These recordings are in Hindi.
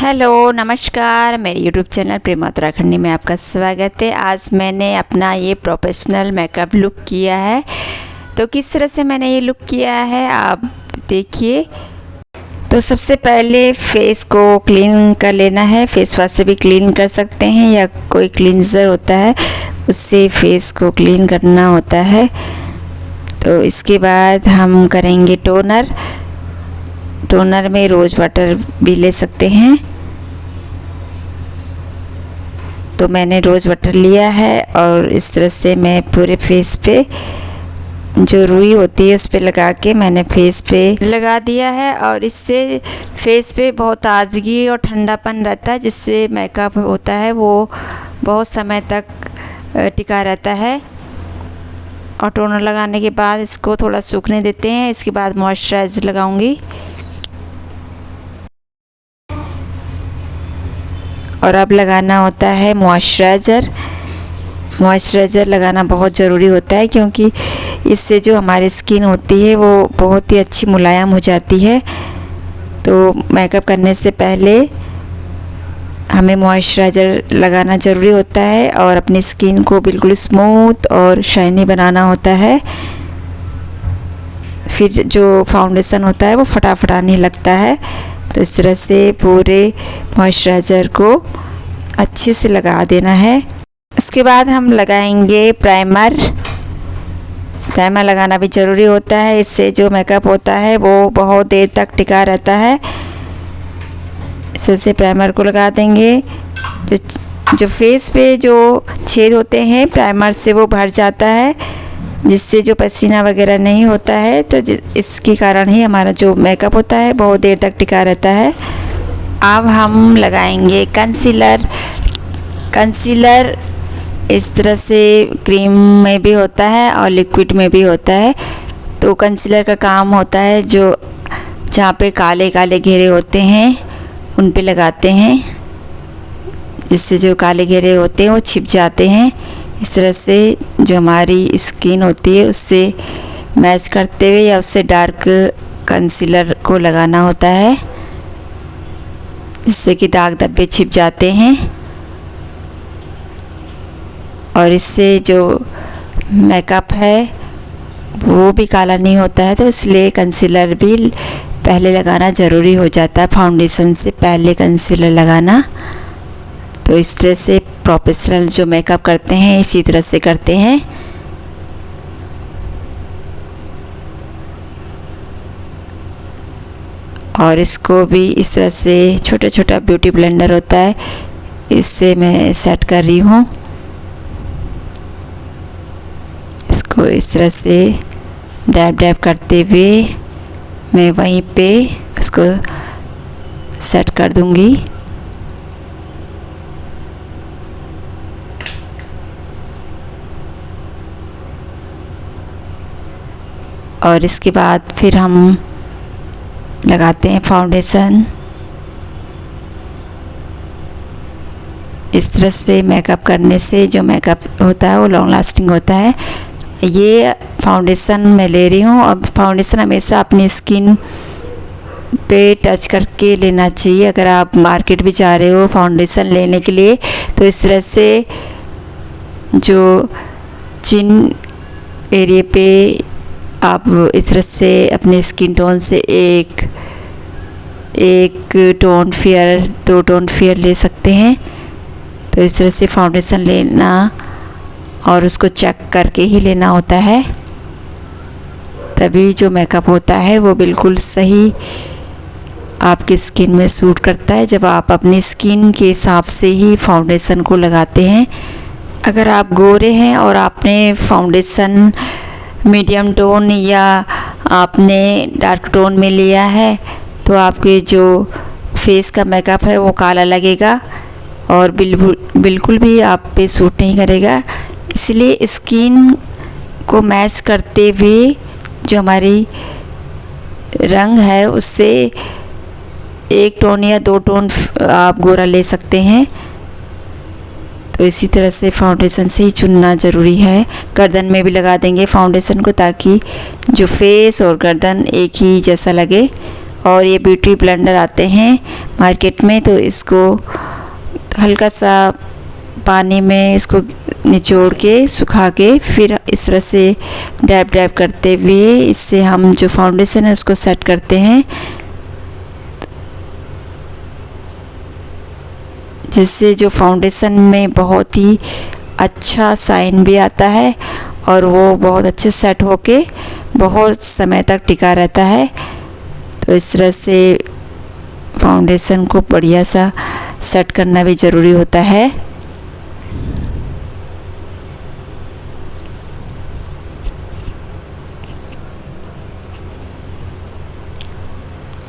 हेलो नमस्कार, मेरे यूट्यूब चैनल प्रेमा उत्तराखंडी में आपका स्वागत है। आज मैंने अपना ये प्रोफेशनल मेकअप लुक किया है। तो किस तरह से मैंने ये लुक किया है आप देखिए। तो सबसे पहले फेस को क्लीन कर लेना है। फेस वॉश से भी क्लीन कर सकते हैं या कोई क्लींजर होता है उससे फेस को क्लीन करना होता है। तो इसके बाद हम करेंगे टोनर। टोनर में रोज़ वाटर भी ले सकते हैं। तो मैंने रोज़ वाटर लिया है और इस तरह से मैं पूरे फेस पे जो रुई होती है उस पे लगा के मैंने फेस पे लगा दिया है। और इससे फेस पे बहुत ताजगी और ठंडापन रहता है, जिससे मेकअप होता है वो बहुत समय तक टिका रहता है। और टोनर लगाने के बाद इसको थोड़ा सूखने देते हैं। इसके बाद मॉइस्चराइज़र लगाऊंगी। और अब लगाना होता है मॉइस्चराइज़र। मॉइस्चराइज़र लगाना बहुत ज़रूरी होता है, क्योंकि इससे जो हमारी स्किन होती है वो बहुत ही अच्छी मुलायम हो जाती है। तो मेकअप करने से पहले हमें मॉइस्चराइज़र लगाना ज़रूरी होता है और अपनी स्किन को बिल्कुल स्मूथ और शाइनी बनाना होता है। फिर जो फाउंडेशन होता है वो फटाफटा नहीं लगता है। तो इस तरह से पूरे मॉइस्चराइज़र को अच्छे से लगा देना है। उसके बाद हम लगाएंगे प्राइमर। प्राइमर लगाना भी ज़रूरी होता है, इससे जो मेकअप होता है वो बहुत देर तक टिका रहता है। इस तरह से प्राइमर को लगा देंगे। जो फेस पे जो छेद होते हैं प्राइमर से वो भर जाता है, जिससे जो पसीना वगैरह नहीं होता है। तो इसके कारण ही हमारा जो मेकअप होता है बहुत देर तक टिका रहता है। अब हम लगाएंगे कंसीलर। कंसीलर इस तरह से क्रीम में भी होता है और लिक्विड में भी होता है। तो कंसीलर का काम होता है जो जहाँ पे काले काले घेरे होते हैं उन पे लगाते हैं, जिससे जो काले घेरे होते हैं वो छिप जाते हैं। इस तरह से जो हमारी स्किन होती है उससे मैच करते हुए या उससे डार्क कंसीलर को लगाना होता है, जिससे कि दाग धब्बे छिप जाते हैं। और इससे जो मेकअप है वो भी काला नहीं होता है। तो इसलिए कंसीलर भी पहले लगाना ज़रूरी हो जाता है, फाउंडेशन से पहले कंसीलर लगाना। तो इस तरह से प्रोफेशनल जो मेकअप करते हैं इसी तरह से करते हैं। और इसको भी इस तरह से छोटा छोटा ब्यूटी ब्लेंडर होता है, इससे मैं सेट कर रही हूँ। इसको इस तरह से डैब डैब करते हुए मैं वहीं पे उसको सेट कर दूँगी। और इसके बाद फिर हम लगाते हैं फाउंडेशन। इस तरह से मेकअप करने से जो मेकअप होता है वो लॉन्ग लास्टिंग होता है। ये फाउंडेशन मैं ले रही हूँ। अब फाउंडेशन हमेशा अपनी स्किन पे टच करके लेना चाहिए। अगर आप मार्केट भी जा रहे हो फाउंडेशन लेने के लिए, तो इस तरह से जो चिन एरिया पे आप इस तरह से अपने स्किन टोन से एक टोन फेयर, 2 टोन फेयर ले सकते हैं। तो इस तरह से फाउंडेशन लेना और उसको चेक करके ही लेना होता है, तभी जो मेकअप होता है वो बिल्कुल सही आपकी स्किन में सूट करता है, जब आप अपनी स्किन के हिसाब से ही फाउंडेशन को लगाते हैं। अगर आप गोरे हैं और आपने फाउंडेशन मीडियम टोन या आपने डार्क टोन में लिया है, तो आपके जो फेस का मेकअप है वो काला लगेगा और बिल्कुल भी आप पे सूट नहीं करेगा। इसलिए स्किन को मैच करते हुए जो हमारी रंग है उससे 1 टोन या 2 टोन आप गोरा ले सकते हैं। तो इसी तरह से फाउंडेशन से ही चुनना ज़रूरी है। गर्दन में भी लगा देंगे फाउंडेशन को, ताकि जो फेस और गर्दन एक ही जैसा लगे। और ये ब्यूटी ब्लेंडर आते हैं मार्केट में, तो इसको हल्का सा पानी में इसको निचोड़ के सुखा के फिर इस तरह से डैब डैब करते हुए इससे हम जो फाउंडेशन है उसको सेट करते हैं, जिससे जो फाउंडेशन में बहुत ही अच्छा शाइन भी आता है और वो बहुत अच्छे सेट होके बहुत समय तक टिका रहता है। तो इस तरह से फाउंडेशन को बढ़िया सा सेट करना भी ज़रूरी होता है।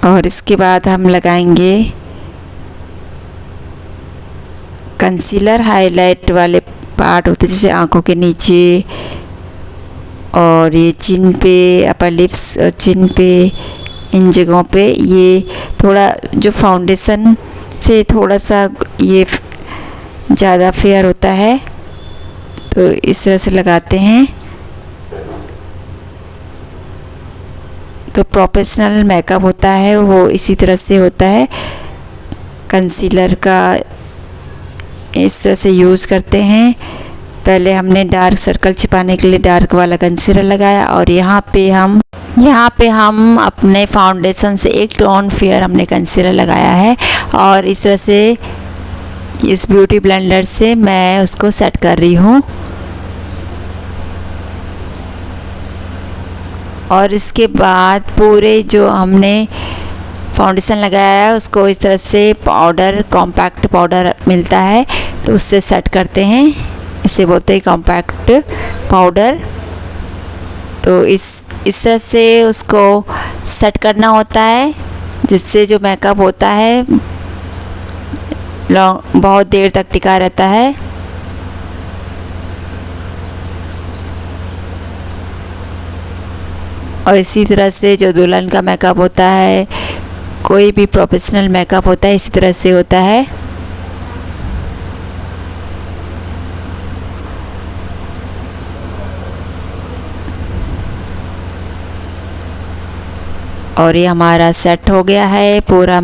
और इसके बाद हम लगाएंगे कंसीलर। हाईलाइट वाले पार्ट होते हैं जैसे आंखों के नीचे और ये चिन पे, अपर लिप्स और चिन पे, इन जगहों पे ये थोड़ा जो फाउंडेशन से थोड़ा सा ये ज़्यादा फेयर होता है, तो इस तरह से लगाते हैं। तो प्रोफेशनल मेकअप होता है वो इसी तरह से होता है। कंसीलर का इस तरह से यूज़ करते हैं। पहले हमने डार्क सर्कल छिपाने के लिए डार्क वाला कंसीलर लगाया और यहाँ पे हम अपने फाउंडेशन से एक टोन फेयर हमने कंसीलर लगाया है और इस तरह से इस ब्यूटी ब्लेंडर से मैं उसको सेट कर रही हूँ। और इसके बाद पूरे जो हमने फाउंडेशन लगाया है उसको इस तरह से पाउडर, कॉम्पैक्ट पाउडर मिलता है तो उससे सेट करते हैं। इसे बोलते हैं कॉम्पैक्ट पाउडर। तो इस तरह से उसको सेट करना होता है जिससे जो मेकअप होता है बहुत देर तक टिका रहता है। और इसी तरह से जो दुल्हन का मेकअप होता है, कोई भी प्रोफेशनल मेकअप होता है, इसी तरह से होता है। और ये हमारा सेट हो गया है पूरा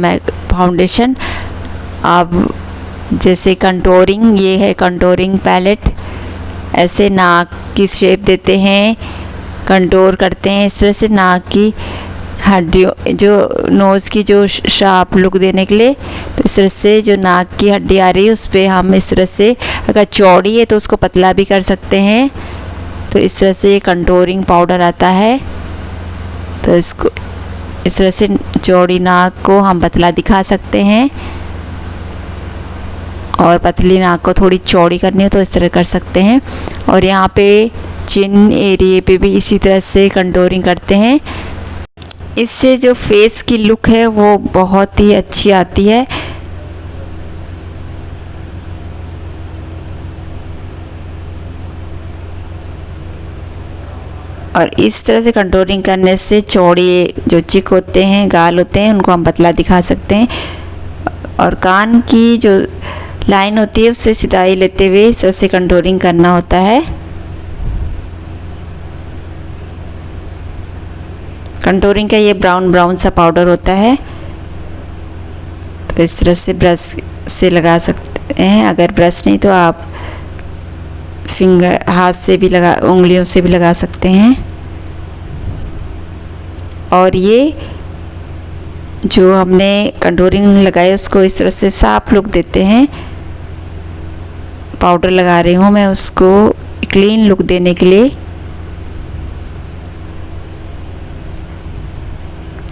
फाउंडेशन। अब जैसे कंटूरिंग, ये है कंटूरिंग पैलेट। ऐसे नाक की शेप देते हैं, कंटूर करते हैं इस तरह से नाक की हड्डियों, जो नोज़ की जो शार्प लुक देने के लिए। तो इस तरह से जो नाक की हड्डी आ रही है उस पर हम इस तरह से, अगर चौड़ी है तो उसको पतला भी कर सकते हैं। तो इस तरह से कंटूरिंग पाउडर आता है। तो इसको इस तरह से चौड़ी नाक को हम पतला दिखा सकते हैं और पतली नाक को थोड़ी चौड़ी करनी हो तो इस तरह कर सकते हैं। और यहाँ पे चिन एरिए पे भी इसी तरह से कंटूरिंग करते हैं। इससे जो फेस की लुक है वो बहुत ही अच्छी आती है। और इस तरह से कंटूरिंग करने से चौड़ी जो चिक होते हैं, गाल होते हैं, उनको हम पतला दिखा सकते हैं। और कान की जो लाइन होती है उससे सिताई लेते हुए इस तरह से कंटूरिंग करना होता है। कंटूरिंग का ये ब्राउन सा पाउडर होता है। तो इस तरह से ब्रश से लगा सकते हैं। अगर ब्रश नहीं तो आप हाथ से भी उंगलियों से भी लगा सकते हैं। और ये जो हमने कंटूरिंग लगाई उसको इस तरह से साफ लुक देते हैं। पाउडर लगा रही हूँ मैं उसको क्लीन लुक देने के लिए।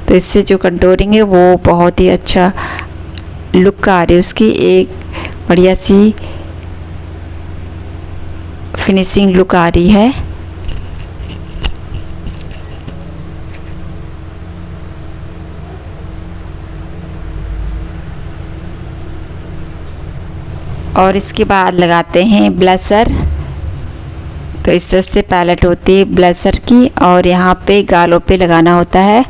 तो इससे जो कंटूरिंग है वो बहुत ही अच्छा लुक आ रही है, उसकी एक बढ़िया सी फिनिशिंग लुक आ रही है। और इसके बाद लगाते हैं ब्लशर। तो इस तरह से पैलेट होती है ब्लशर की और यहाँ पे गालों पे लगाना होता है।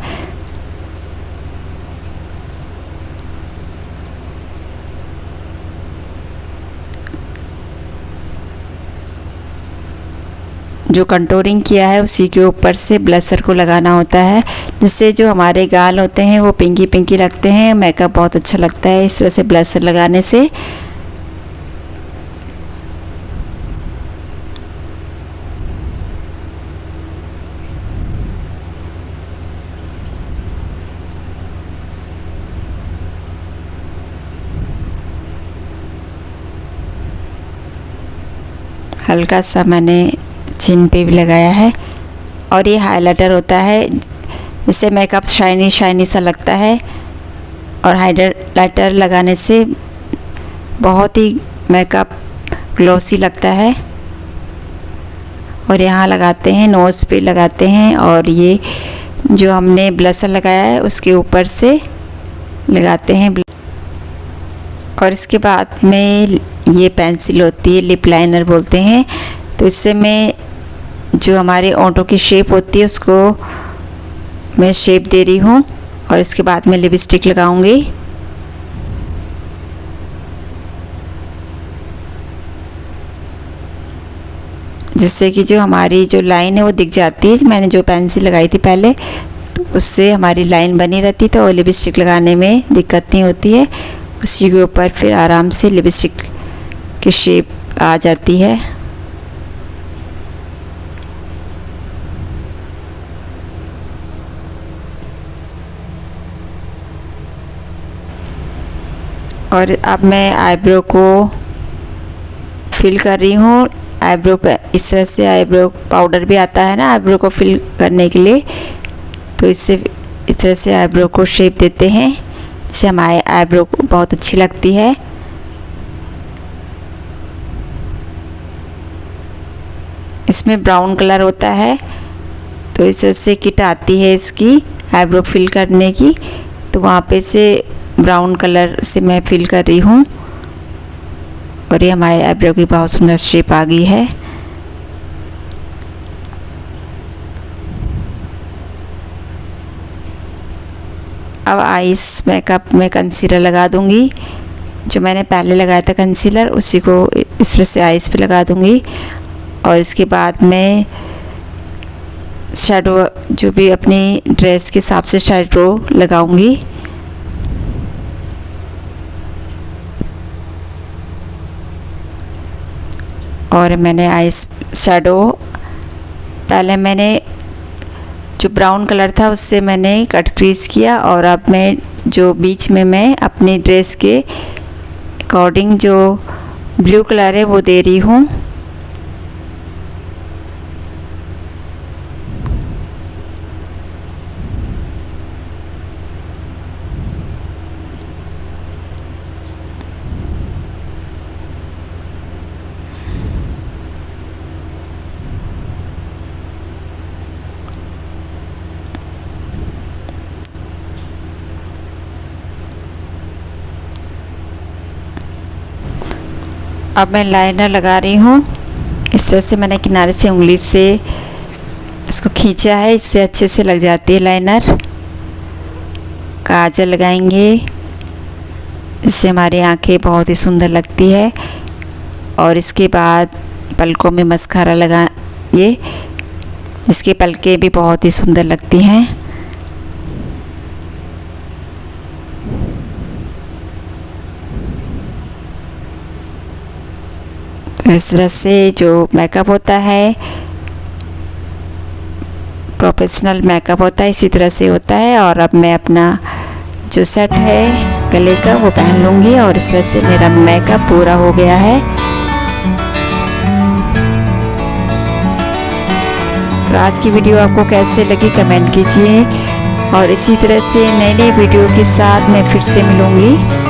जो कंटूरिंग किया है उसी के ऊपर से ब्लशर को लगाना होता है, जिससे जो हमारे गाल होते हैं वो पिंकी पिंकी लगते हैं। मेकअप बहुत अच्छा लगता है इस तरह से ब्लशर लगाने से। हल्का सा मैंने चिन पे भी लगाया है। और ये हाइलाइटर होता है, जिससे मेकअप शाइनी शाइनी सा लगता है। और हाइलाइटर लगाने से बहुत ही मेकअप ग्लॉसी लगता है। और यहाँ लगाते हैं, नोज़ पे लगाते हैं, और ये जो हमने ब्लशर लगाया है उसके ऊपर से लगाते हैं। और इसके बाद में ये पेंसिल होती है, लिप लाइनर बोलते हैं। तो इससे मैं जो हमारे ओंठों की शेप होती है उसको मैं शेप दे रही हूँ। और इसके बाद में लिपस्टिक लगाऊंगी। जिससे कि जो हमारी जो लाइन है वो दिख जाती है। मैंने जो पेंसिल लगाई थी पहले, तो उससे हमारी लाइन बनी रहती, तो लिपस्टिक लगाने में दिक्कत नहीं होती है। उसी के ऊपर फिर आराम से लिपस्टिक की शेप आ जाती है। और अब मैं आईब्रो को फिल कर रही हूँ। आईब्रो पे इस तरह से आईब्रो पाउडर भी आता है ना आईब्रो को फिल करने के लिए, तो इससे इस तरह से आईब्रो को शेप देते हैं, जिससे हमारे आईब्रो को बहुत अच्छी लगती है। इसमें ब्राउन कलर होता है, तो इस तरह से किट आती है इसकी आईब्रो फिल करने की, तो वहाँ पे से ब्राउन कलर से मैं फिल कर रही हूँ। और ये हमारे आईब्रो की बहुत सुंदर शेप आ गई है। अब आईज मेकअप में कंसीलर लगा दूंगी। जो मैंने पहले लगाया था कंसीलर, उसी को इस तरह से आईज पे लगा दूंगी। और इसके बाद मैं शैडो जो भी अपनी ड्रेस के हिसाब से शैडो लगाऊंगी। और मैंने आईज शैडो पहले मैंने जो ब्राउन कलर था उससे मैंने कट क्रीज किया, और अब मैं जो बीच में मैं अपनी ड्रेस के अकॉर्डिंग जो ब्लू कलर है वो दे रही हूँ। अब मैं लाइनर लगा रही हूँ। इस तरह से मैंने किनारे से उंगली से इसको खींचा है, इससे अच्छे से लग जाती है लाइनर। काजल लगाएंगे, इससे हमारी आंखें बहुत ही सुंदर लगती है। और इसके बाद पलकों में मस्कारा लगाएंगे, जिसकी पलकें भी बहुत ही सुंदर लगती हैं। इस तरह से जो मेकअप होता है, प्रोफेशनल मेकअप होता है, इसी तरह से होता है। और अब मैं अपना जो सेट है गले का वो पहन लूँगी। और इस तरह से मेरा मेकअप पूरा हो गया है। तो आज की वीडियो आपको कैसे लगी कमेंट कीजिए। और इसी तरह से नई नई वीडियो के साथ मैं फिर से मिलूँगी।